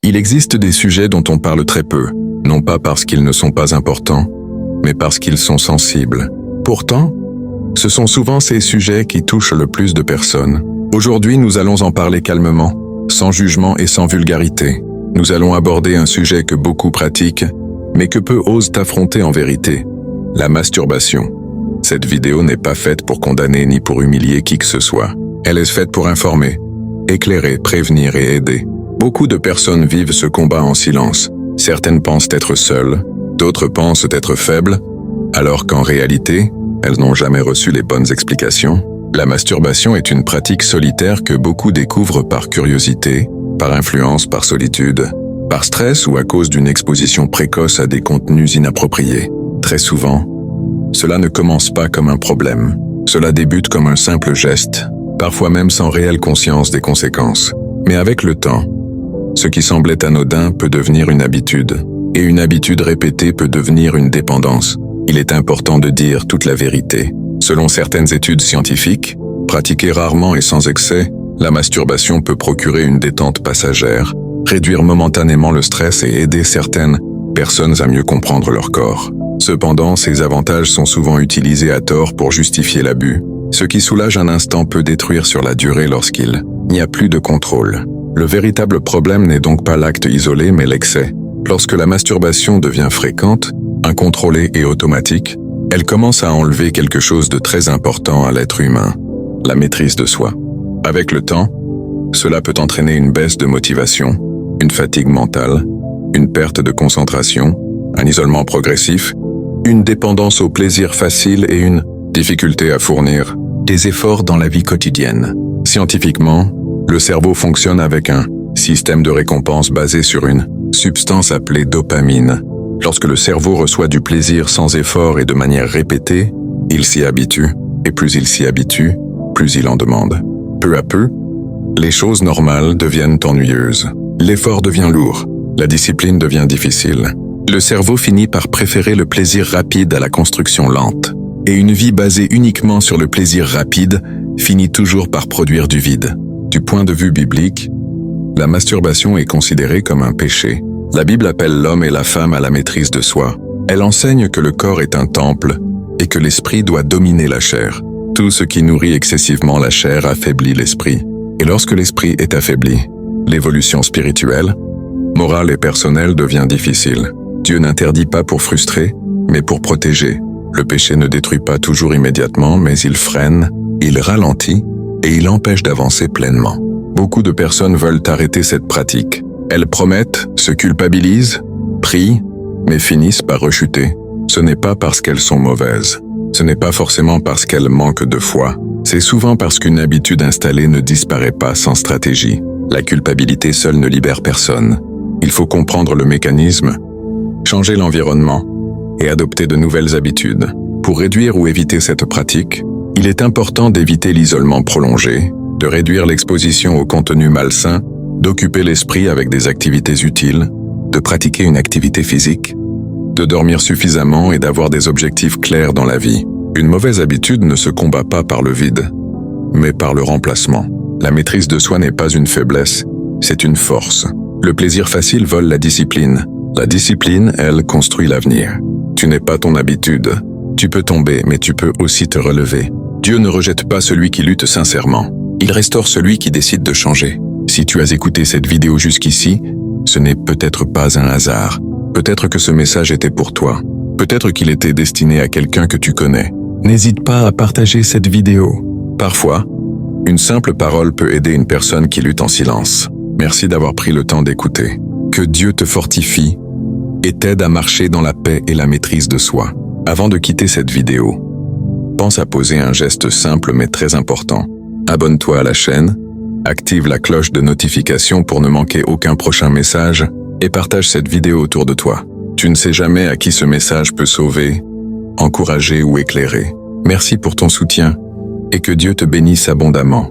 Il existe des sujets dont on parle très peu, non pas parce qu'ils ne sont pas importants, mais parce qu'ils sont sensibles. Pourtant, ce sont souvent ces sujets qui touchent le plus de personnes. Aujourd'hui, nous allons en parler calmement, sans jugement et sans vulgarité. Nous allons aborder un sujet que beaucoup pratiquent, mais que peu osent affronter en vérité, la masturbation. Cette vidéo n'est pas faite pour condamner ni pour humilier qui que ce soit. Elle est faite pour informer, éclairer, prévenir et aider. Beaucoup de personnes vivent ce combat en silence. Certaines pensent être seules, d'autres pensent être faibles, alors qu'en réalité, elles n'ont jamais reçu les bonnes explications. La masturbation est une pratique solitaire que beaucoup découvrent par curiosité, par influence, par solitude, par stress ou à cause d'une exposition précoce à des contenus inappropriés. Très souvent, cela ne commence pas comme un problème. Cela débute comme un simple geste, parfois même sans réelle conscience des conséquences. Mais avec le temps, ce qui semblait anodin peut devenir une habitude, et une habitude répétée peut devenir une dépendance. Il est important de dire toute la vérité. Selon certaines études scientifiques, pratiquée rarement et sans excès, la masturbation peut procurer une détente passagère, réduire momentanément le stress et aider certaines personnes à mieux comprendre leur corps. Cependant, ces avantages sont souvent utilisés à tort pour justifier l'abus. Ce qui soulage un instant peut détruire sur la durée lorsqu'il n'y a plus de contrôle. Le véritable problème n'est donc pas l'acte isolé, mais l'excès. Lorsque la masturbation devient fréquente, incontrôlée et automatique, elle commence à enlever quelque chose de très important à l'être humain, la maîtrise de soi. Avec le temps, cela peut entraîner une baisse de motivation, une fatigue mentale, une perte de concentration, un isolement progressif, une dépendance au plaisir facile et une difficulté à fournir des efforts dans la vie quotidienne. Scientifiquement, le cerveau fonctionne avec un système de récompense basé sur une substance appelée dopamine. Lorsque le cerveau reçoit du plaisir sans effort et de manière répétée, il s'y habitue, et plus il s'y habitue, plus il en demande. Peu à peu, les choses normales deviennent ennuyeuses. L'effort devient lourd, la discipline devient difficile. Le cerveau finit par préférer le plaisir rapide à la construction lente. Et une vie basée uniquement sur le plaisir rapide finit toujours par produire du vide. Du point de vue biblique, la masturbation est considérée comme un péché. La Bible appelle l'homme et la femme à la maîtrise de soi. Elle enseigne que le corps est un temple et que l'esprit doit dominer la chair. Tout ce qui nourrit excessivement la chair affaiblit l'esprit. Et lorsque l'esprit est affaibli, l'évolution spirituelle, morale et personnelle devient difficile. Dieu n'interdit pas pour frustrer, mais pour protéger. Le péché ne détruit pas toujours immédiatement, mais il freine, il ralentit et il empêche d'avancer pleinement. Beaucoup de personnes veulent arrêter cette pratique. Elles promettent, se culpabilisent, prient, mais finissent par rechuter. Ce n'est pas parce qu'elles sont mauvaises. Ce n'est pas forcément parce qu'elles manquent de foi. C'est souvent parce qu'une habitude installée ne disparaît pas sans stratégie. La culpabilité seule ne libère personne. Il faut comprendre le mécanisme, changer l'environnement et adopter de nouvelles habitudes. Pour réduire ou éviter cette pratique, il est important d'éviter l'isolement prolongé, de réduire l'exposition aux contenus malsains, d'occuper l'esprit avec des activités utiles, de pratiquer une activité physique, de dormir suffisamment et d'avoir des objectifs clairs dans la vie. Une mauvaise habitude ne se combat pas par le vide, mais par le remplacement. La maîtrise de soi n'est pas une faiblesse, c'est une force. Le plaisir facile vole la discipline. La discipline, elle, construit l'avenir. Tu n'es pas ton habitude. Tu peux tomber, mais tu peux aussi te relever. Dieu ne rejette pas celui qui lutte sincèrement. Il restaure celui qui décide de changer. Si tu as écouté cette vidéo jusqu'ici, ce n'est peut-être pas un hasard. Peut-être que ce message était pour toi. Peut-être qu'il était destiné à quelqu'un que tu connais. N'hésite pas à partager cette vidéo. Parfois, une simple parole peut aider une personne qui lutte en silence. Merci d'avoir pris le temps d'écouter. Que Dieu te fortifie et t'aide à marcher dans la paix et la maîtrise de soi. Avant de quitter cette vidéo, pense à poser un geste simple mais très important. Abonne-toi à la chaîne, active la cloche de notification pour ne manquer aucun prochain message et partage cette vidéo autour de toi. Tu ne sais jamais à qui ce message peut sauver, encourager ou éclairer. Merci pour ton soutien et que Dieu te bénisse abondamment.